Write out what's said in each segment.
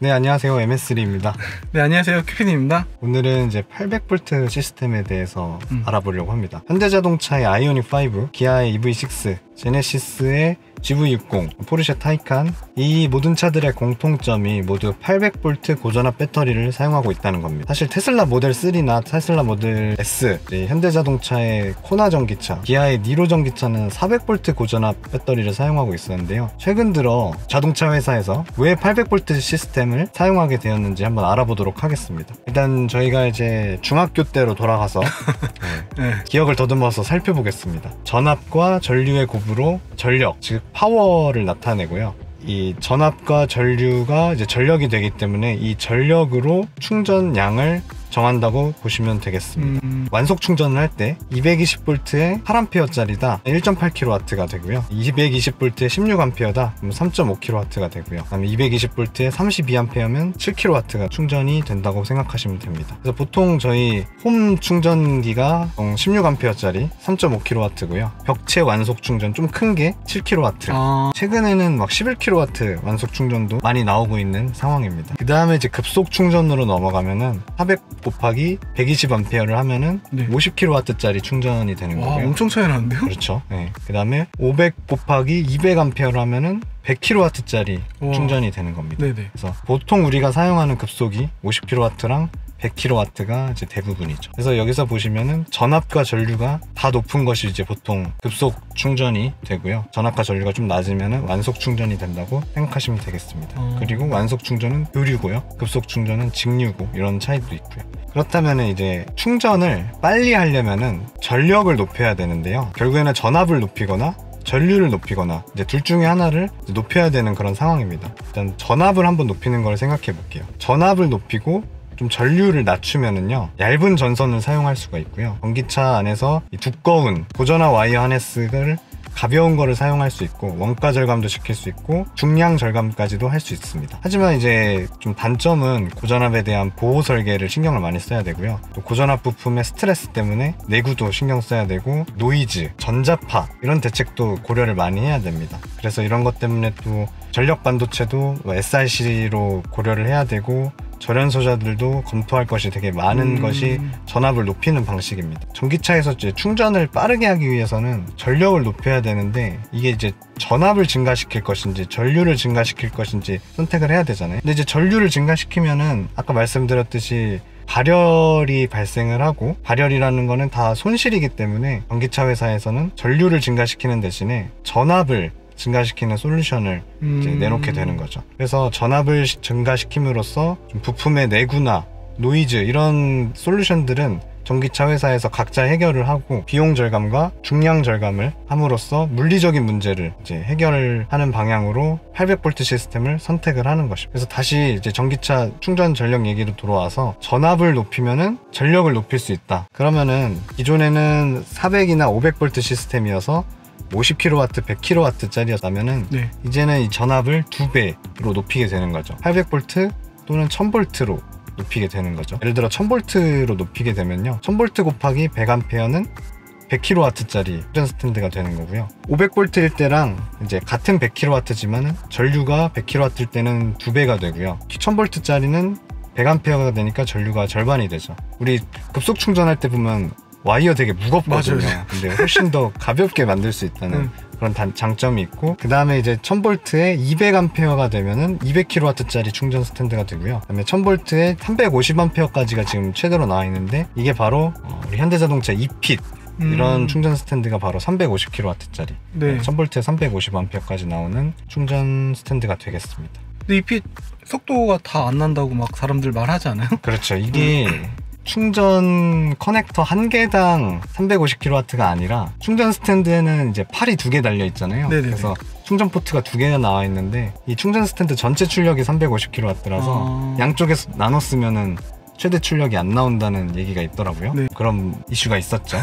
네, 안녕하세요. MS3입니다. 네, 안녕하세요. 큐피님입니다. 오늘은 이제 800V 시스템에 대해서 알아보려고 합니다. 현대자동차의 아이오닉 5, 기아의 EV6, 제네시스의 GV60, 포르쉐 타이칸, 이 모든 차들의 공통점이 모두 800V 고전압 배터리를 사용하고 있다는 겁니다. 사실 테슬라 모델 3나 테슬라 모델 S, 현대자동차의 코나 전기차, 기아의 니로 전기차는 400V 고전압 배터리를 사용하고 있었는데요. 최근 들어 자동차 회사에서 왜 800V 시스템을 사용하게 되었는지 한번 알아보도록 하겠습니다. 일단 저희가 이제 중학교 때로 돌아가서 기억을 더듬어서 살펴보겠습니다. 전압과 전류의 곱으로 전력, 즉 파워를 나타내고요. 이 전압과 전류가 이제 전력이 되기 때문에 이 전력으로 충전량을 정한다고 보시면 되겠습니다. 완속 충전을 할 때 220V에 8A짜리다 1.8kW가 되고요. 220V에 16A다 그럼 3.5kW가 되고요. 그다음에 220V에 32A면 7kW가 충전이 된다고 생각하시면 됩니다. 그래서 보통 저희 홈 충전기가 16A짜리 3.5kW고요. 벽체 완속 충전 좀 큰 게 7kW. 최근에는 막 11kW 완속 충전도 많이 나오고 있는 상황입니다. 그 다음에 이제 급속 충전으로 넘어가면은 400 곱하기 120A를 하면은 50kW짜리 충전이 되는 거고요. 엄청 차이 나는데요? 그렇죠. 네. 그 다음에 500 곱하기 200A를 하면은 100kW짜리 충전이 되는 겁니다. 네네. 그래서 보통 우리가 사용하는 급속이 50kW랑 100kW가 이제 대부분이죠. 그래서 여기서 보시면은 전압과 전류가 다 높은 것이 이제 보통 급속 충전이 되고요. 전압과 전류가 좀 낮으면은 완속 충전이 된다고 생각하시면 되겠습니다. 그리고 완속 충전은 교류고요. 급속 충전은 직류고 이런 차이도 있고요. 그렇다면 이제 충전을 빨리 하려면은 전력을 높여야 되는데요. 결국에는 전압을 높이거나 전류를 높이거나 이제 둘 중에 하나를 높여야 되는 그런 상황입니다. 일단 전압을 한번 높이는 걸 생각해 볼게요. 전압을 높이고 좀 전류를 낮추면은요, 얇은 전선을 사용할 수가 있고요. 전기차 안에서 이 두꺼운 고전압 와이어 하네스를 가벼운 거를 사용할 수 있고 원가 절감도 시킬 수 있고 중량 절감까지도 할 수 있습니다. 하지만 이제 좀 단점은 고전압에 대한 보호 설계를 신경을 많이 써야 되고요. 또 고전압 부품의 스트레스 때문에 내구도 신경 써야 되고 노이즈, 전자파 이런 대책도 고려를 많이 해야 됩니다. 그래서 이런 것 때문에 또 전력 반도체도 SiC로 고려를 해야 되고 절연 소자들도 검토할 것이 되게 많은 것이 전압을 높이는 방식입니다. 전기차에서 이제 충전을 빠르게 하기 위해서는 전력을 높여야 되는데 이게 이제 전압을 증가시킬 것인지 전류를 증가시킬 것인지 선택을 해야 되잖아요. 근데 이제 전류를 증가시키면은 아까 말씀드렸듯이 발열이 발생을 하고, 발열이라는 거는 다 손실이기 때문에 전기차 회사에서는 전류를 증가시키는 대신에 전압을 증가시키는 솔루션을 이제 내놓게 되는 거죠. 그래서 전압을 증가시킴으로써 좀 부품의 내구나 노이즈 이런 솔루션들은 전기차 회사에서 각자 해결을 하고 비용 절감과 중량 절감을 함으로써 물리적인 문제를 이제 해결하는 방향으로 800V 시스템을 선택을 하는 것입니다. 그래서 다시 이제 전기차 충전 전력 얘기로 돌아와서 전압을 높이면은 전력을 높일 수 있다. 그러면은 기존에는 400이나 500V 시스템이어서 50kW, 100kW짜리였다면은 이제는 이 전압을 2배로 높이게 되는 거죠. 800V 또는 1000V로 높이게 되는 거죠. 예를 들어 1000V로 높이게 되면요, 1000V 곱하기 100A는 100kW짜리 충전 스탠드가 되는 거고요. 500V일 때랑 이제 같은 100kW지만은 전류가 100kW일 때는 2배가 되고요. 1000V짜리는 100A가 되니까 전류가 절반이 되죠. 우리 급속 충전할 때 보면 와이어 되게 무겁거든요. 맞아요. 근데 훨씬 더 가볍게 만들 수 있다는 그런 장점이 있고, 그 다음에 이제 1000V에 200A가 되면은 200kW짜리 충전 스탠드가 되고요. 그 다음에 1000V에 350A까지가 지금 최대로 나와 있는데 이게 바로 우리 현대자동차 이핏 이런 충전 스탠드가 바로 350kW짜리 1000V에 350A까지 나오는 충전 스탠드가 되겠습니다. 근데 이핏 속도가 다 안 난다고 막 사람들 말하지 않아요? 그렇죠. 이게 충전 커넥터 한 개당 350kW가 아니라 충전 스탠드에는 이제 팔이 2개 달려 있잖아요. 그래서 충전 포트가 2개가 나와 있는데 이 충전 스탠드 전체 출력이 350kW라서 양쪽에서 나눠 쓰면은 최대 출력이 안 나온다는 얘기가 있더라고요. 그런 이슈가 있었죠.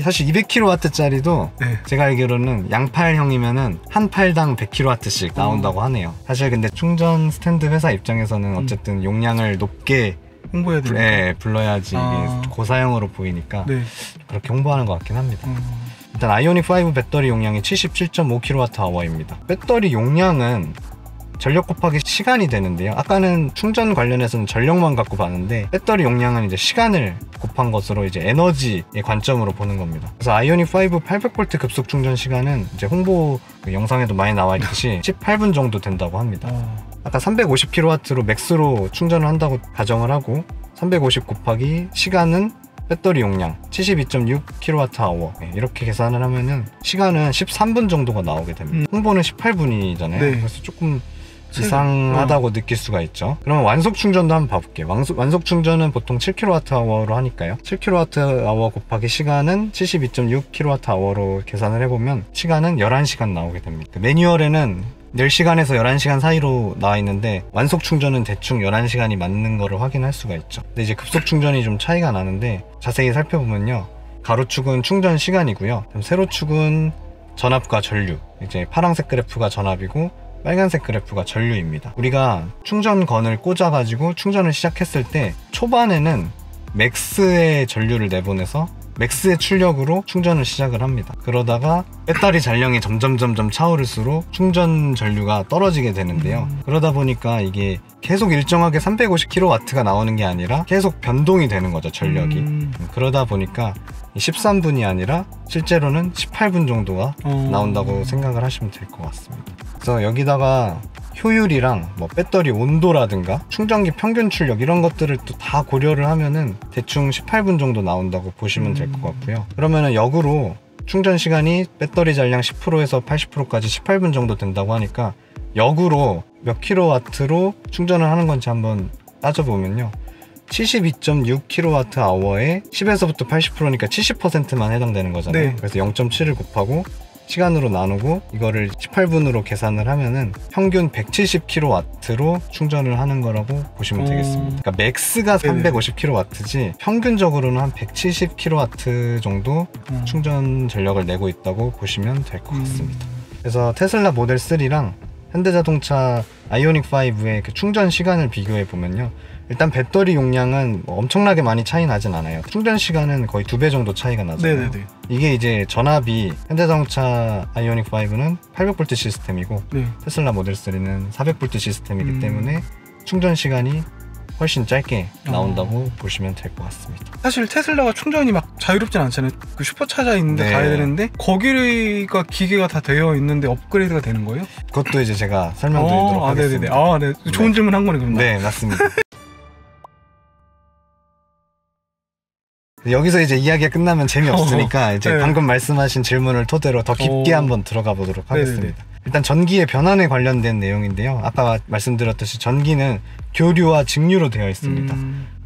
사실 200kW짜리도 제가 알기로는 양팔형이면은 한 팔당 100kW씩 나온다고 하네요. 사실 근데 충전 스탠드 회사 입장에서는 어쨌든 용량을 높게 홍보해야 되니까 불러야지 이게 고사양으로 보이니까 그렇게 홍보하는 것 같긴 합니다. 일단 아이오닉 5 배터리 용량이 77.5kWh입니다. 배터리 용량은 전력 곱하기 시간이 되는데요. 아까는 충전 관련해서는 전력만 갖고 봤는데 배터리 용량은 이제 시간을 곱한 것으로 이제 에너지의 관점으로 보는 겁니다. 그래서 아이오닉 5 800V 급속 충전 시간은 이제 홍보 영상에도 많이 나와 있듯이 18분 정도 된다고 합니다. 아까 350kW로 맥스로 충전을 한다고 가정을 하고 350 곱하기 시간은 배터리 용량 72.6kWh 이렇게 계산을 하면은 시간은 13분 정도가 나오게 됩니다. 홍보는 18분이잖아요. 네. 그래서 조금 이상하다고 느낄 수가 있죠. 그러면 완속 충전도 한번 봐볼게요. 완속 충전은 보통 7kWh로 하니까요. 7kWh 곱하기 시간은 72.6kWh로 계산을 해보면 시간은 11시간 나오게 됩니다. 매뉴얼에는 10시간에서 11시간 사이로 나와 있는데 완속 충전은 대충 11시간이 맞는 거를 확인할 수가 있죠. 근데 이제 급속 충전이 좀 차이가 나는데 자세히 살펴보면요. 가로축은 충전 시간이고요. 그럼 세로축은 전압과 전류. 이제 파란색 그래프가 전압이고 빨간색 그래프가 전류입니다. 우리가 충전건을 꽂아가지고 충전을 시작했을 때 초반에는 맥스의 전류를 내보내서 맥스의 출력으로 충전을 시작을 합니다. 그러다가 배터리 잔량이 점점 차오를수록 충전 전류가 떨어지게 되는데요. 그러다 보니까 이게 계속 일정하게 350kW가 나오는 게 아니라 계속 변동이 되는 거죠, 전력이. 그러다 보니까 13분이 아니라 실제로는 18분 정도가 나온다고 생각을 하시면 될 것 같습니다. 그래서 여기다가 효율이랑 뭐 배터리 온도라든가 충전기 평균 출력 이런 것들을 또 다 고려를 하면은 대충 18분 정도 나온다고 보시면 될 것 같고요. 그러면은 역으로 충전 시간이 배터리 잔량 10%에서 80%까지 18분 정도 된다고 하니까 역으로 몇 킬로와트로 충전을 하는 건지 한번 따져보면요. 72.6kWh에 10에서부터 80%니까 70%만 해당되는 거잖아요. 네. 그래서 0.7을 곱하고 시간으로 나누고 이거를 18분으로 계산을 하면은 평균 170kW로 충전을 하는 거라고 보시면 되겠습니다. 그러니까 맥스가 350kW지 평균적으로는 한 170kW 정도 충전 전력을 내고 있다고 보시면 될 것 같습니다. 그래서 테슬라 모델 3랑 현대자동차 아이오닉 5의 그 충전 시간을 비교해 보면요. 일단 배터리 용량은 뭐 엄청나게 많이 차이 나진 않아요. 충전 시간은 거의 2배 정도 차이가 나잖아요. 네네네. 이게 이제 전압이 현대자동차 아이오닉 5는 800V 시스템이고 테슬라 모델 3는 400V 시스템이기 때문에 충전 시간이 훨씬 짧게 나온다고 보시면 될 것 같습니다. 사실 테슬라가 충전이 막 자유롭진 않잖아요. 그 슈퍼차저 있는데 가야 되는데 거기가 기계가 다 되어 있는데 업그레이드가 되는 거예요? 그것도 이제 제가 설명드리도록 하겠습니다. 네네네. 좋은 질문 한 거네, 그럼. 네, 맞습니다. 여기서 이제 이야기가 끝나면 재미없으니까 이제 방금 말씀하신 질문을 토대로 더 깊게 한번 들어가 보도록 하겠습니다. 일단 전기의 변환에 관련된 내용인데요. 아까 말씀드렸듯이 전기는 교류와 직류로 되어 있습니다.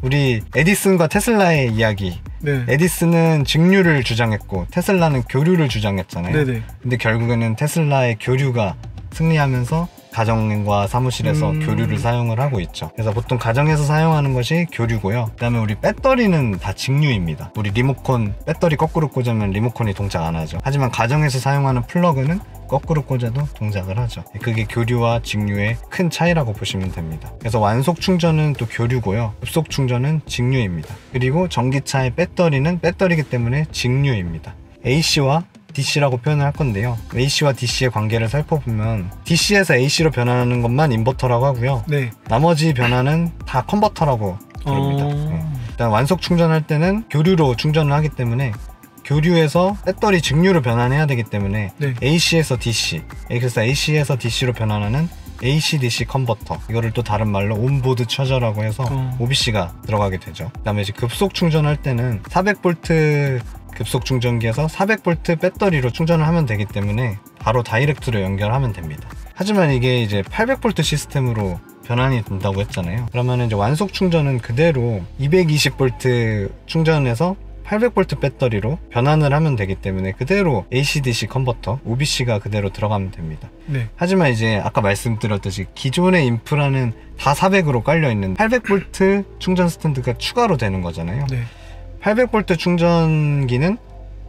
우리 에디슨과 테슬라의 이야기. 에디슨은 직류를 주장했고 테슬라는 교류를 주장했잖아요. 근데 결국에는 테슬라의 교류가 승리하면서 가정과 사무실에서 교류를 사용을 하고 있죠. 그래서 보통 가정에서 사용하는 것이 교류고요. 그 다음에 우리 배터리는 다 직류입니다. 우리 리모컨 배터리 거꾸로 꽂으면 리모컨이 동작 안 하죠. 하지만 가정에서 사용하는 플러그는 거꾸로 꽂아도 동작을 하죠. 그게 교류와 직류의 큰 차이라고 보시면 됩니다. 그래서 완속 충전은 또 교류고요. 급속 충전은 직류입니다. 그리고 전기차의 배터리는 배터리이기 때문에 직류입니다. AC와 DC라고 표현을 할 건데요. AC와 DC의 관계를 살펴보면 DC에서 AC로 변하는 것만 인버터라고 하고요. 나머지 변화는 다 컨버터라고 부릅니다. 일단 완속 충전할 때는 교류로 충전을 하기 때문에 교류에서 배터리 직류로 변환해야 되기 때문에 AC에서 DC, 그래서 AC에서 DC로 변환하는 AC-DC 컨버터, 이거를 또 다른 말로 온보드 차저라고 해서 OBC가 들어가게 되죠. 그 다음에 이제 급속 충전할 때는 400V 급속 충전기에서 400V 배터리로 충전을 하면 되기 때문에 바로 다이렉트로 연결하면 됩니다. 하지만 이게 이제 800V 시스템으로 변환이 된다고 했잖아요. 그러면 이제 완속 충전은 그대로 220V 충전해서 800V 배터리로 변환을 하면 되기 때문에 그대로 AC-DC 컨버터, OBC가 그대로 들어가면 됩니다. 하지만 이제 아까 말씀드렸듯이 기존의 인프라는 다 400으로 깔려있는 800V 충전 스탠드가 추가로 되는 거잖아요. 800V 충전기는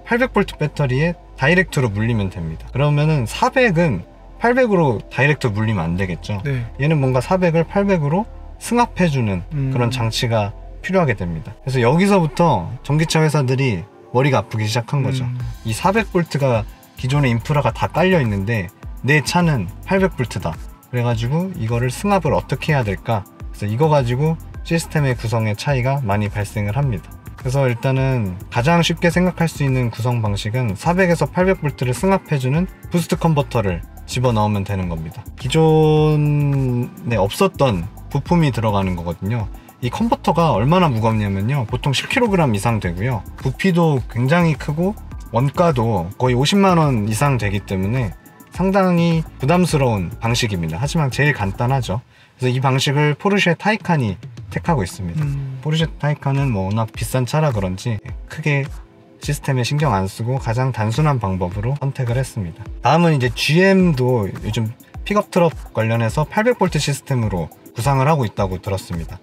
800V 배터리에 다이렉트로 물리면 됩니다. 그러면은 400은 800으로 다이렉트로 물리면 안 되겠죠. 얘는 뭔가 400을 800으로 승합해주는 그런 장치가 필요하게 됩니다. 그래서 여기서부터 전기차 회사들이 머리가 아프기 시작한 거죠. 이 400V가 기존의 인프라가 다 깔려 있는데 내 차는 800V다. 그래가지고 이거를 승합을 어떻게 해야 될까? 그래서 이거 가지고 시스템의 구성의 차이가 많이 발생을 합니다. 그래서 일단은 가장 쉽게 생각할 수 있는 구성 방식은 400에서 800V를 승합해주는 부스트 컨버터를 집어넣으면 되는 겁니다. 기존에 없었던 부품이 들어가는 거거든요. 이 컨버터가 얼마나 무겁냐면요, 보통 10kg 이상 되고요, 부피도 굉장히 크고 원가도 거의 50만원 이상 되기 때문에 상당히 부담스러운 방식입니다. 하지만 제일 간단하죠. 그래서 이 방식을 포르쉐 타이칸이 택하고 있습니다. 포르쉐 타이칸은 뭐 워낙 비싼 차라 그런지 크게 시스템에 신경 안 쓰고 가장 단순한 방법으로 선택을 했습니다. 다음은 이제 GM도 요즘 픽업 트럭 관련해서 800V 시스템으로 구상을 하고 있다고 들었습니다.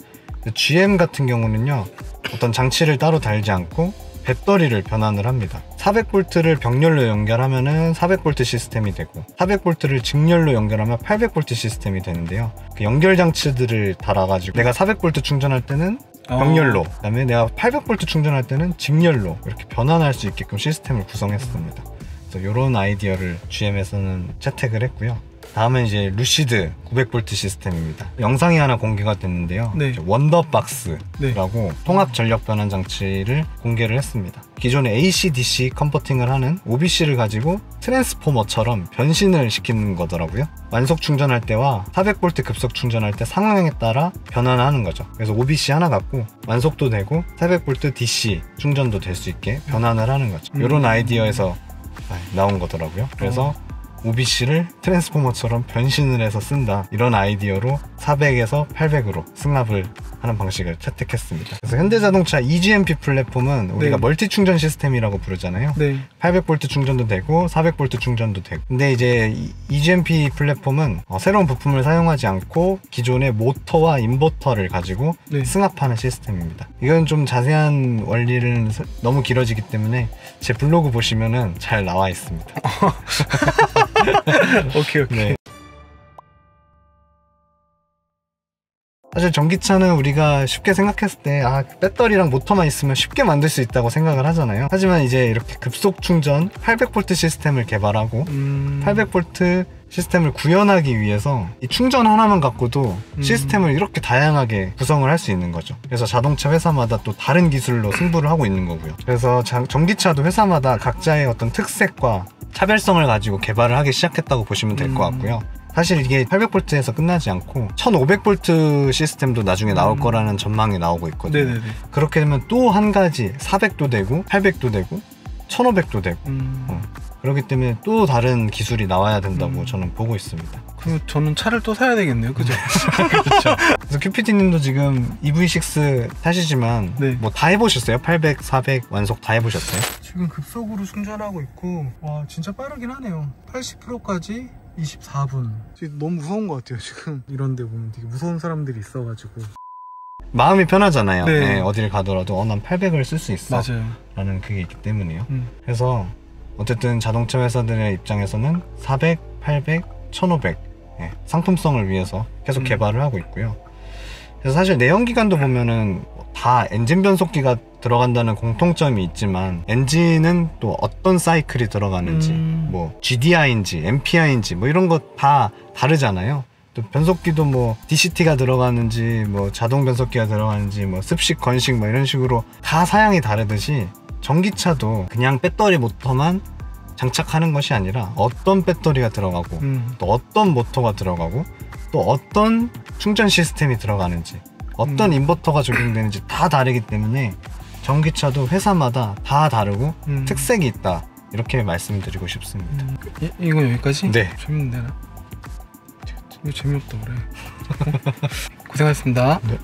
GM 같은 경우는요, 어떤 장치를 따로 달지 않고 배터리를 변환을 합니다. 400V를 병렬로 연결하면은 400V 시스템이 되고, 400V를 직렬로 연결하면 800V 시스템이 되는데요. 그 연결 장치들을 달아가지고 내가 400V 충전할 때는 병렬로, 그다음에 내가 800V 충전할 때는 직렬로 이렇게 변환할 수 있게끔 시스템을 구성했습니다. 그래서 이런 아이디어를 GM에서는 채택을 했고요. 다음은 이제 루시드 900V 시스템입니다. 영상이 하나 공개가 됐는데요. 네. 원더박스라고 네. 통합 전력 변환 장치를 공개를 했습니다. 기존에 AC/DC 컨버팅을 하는 OBC를 가지고 트랜스포머처럼 변신을 시키는 거더라고요. 완속 충전할 때와 400V 급속 충전할 때 상황에 따라 변환하는 거죠. 그래서 OBC 하나 갖고 완속도 되고 400V DC 충전도 될 수 있게 변환을 하는 거죠. 이런 아이디어에서 나온 거더라고요. 그래서 OBC를 트랜스포머처럼 변신을 해서 쓴다, 이런 아이디어로 400에서 800으로 승합을 하는 방식을 채택했습니다. 그래서 현대자동차 eGMP 플랫폼은 우리가 네. 멀티 충전 시스템이라고 부르잖아요. 네. 800V 충전도 되고 400V 충전도 되고. 근데 이제 eGMP 플랫폼은 새로운 부품을 사용하지 않고 기존의 모터와 인버터를 가지고 네. 승합하는 시스템입니다. 이건 좀 자세한 원리는 너무 길어지기 때문에 제 블로그 보시면은 잘 나와 있습니다. 오케이. 네. 사실 전기차는 우리가 쉽게 생각했을 때 배터리랑 모터만 있으면 쉽게 만들 수 있다고 생각을 하잖아요. 하지만 이제 이렇게 급속 충전 800V 시스템을 개발하고 800V 시스템을 구현하기 위해서 이 충전 하나만 갖고도 시스템을 이렇게 다양하게 구성을 할 수 있는 거죠. 그래서 자동차 회사마다 또 다른 기술로 승부를 하고 있는 거고요. 그래서 전기차도 회사마다 각자의 어떤 특색과 차별성을 가지고 개발을 하기 시작했다고 보시면 될 것 같고요. 사실 이게 800V에서 끝나지 않고 1500V 시스템도 나중에 나올 거라는 전망이 나오고 있거든요. 네네네. 그렇게 되면 또 한 가지 400도 되고 800도 되고 1500도 되고 그렇기 때문에 또 다른 기술이 나와야 된다고 저는 보고 있습니다. 그럼 저는 차를 또 사야 되겠네요, 그죠? 그렇죠. 그래서 큐피디님도 지금 EV6 타시지만 네. 뭐 다 해보셨어요? 800, 400 완속 다 해보셨어요? 지금 급속으로 충전하고 있고, 와 진짜 빠르긴 하네요. 80%까지 24분. 지금 너무 무서운 것 같아요. 지금 이런 데 보면 되게 무서운 사람들이 있어가지고. 마음이 편하잖아요. 네. 네, 어딜 가더라도 난 800을 쓸 수 있어 맞아요. 라는 그게 있기 때문이에요. 그래서 어쨌든 자동차 회사들의 입장에서는 400, 800, 1500 상품성을 위해서 계속 개발을 하고 있고요. 그래서 사실 내연기관도 보면은 다 엔진 변속기가 들어간다는 공통점이 있지만 엔진은 또 어떤 사이클이 들어가는지 뭐 GDI인지 MPI인지 뭐 이런 거 다 다르잖아요. 또 변속기도 뭐 DCT가 들어가는지 뭐 자동 변속기가 들어가는지 뭐 습식 건식 뭐 이런 식으로 다 사양이 다르듯이 전기차도 그냥 배터리 모터만 장착하는 것이 아니라 어떤 배터리가 들어가고 또 어떤 모터가 들어가고 또 어떤 충전 시스템이 들어가는지 어떤 인버터가 적용되는지 다 다르기 때문에 전기차도 회사마다 다 다르고 특색이 있다, 이렇게 말씀드리고 싶습니다. 이건 여기까지? 네. 재밌는데 나? 이거 재미없다 그래. 고생하셨습니다. 네.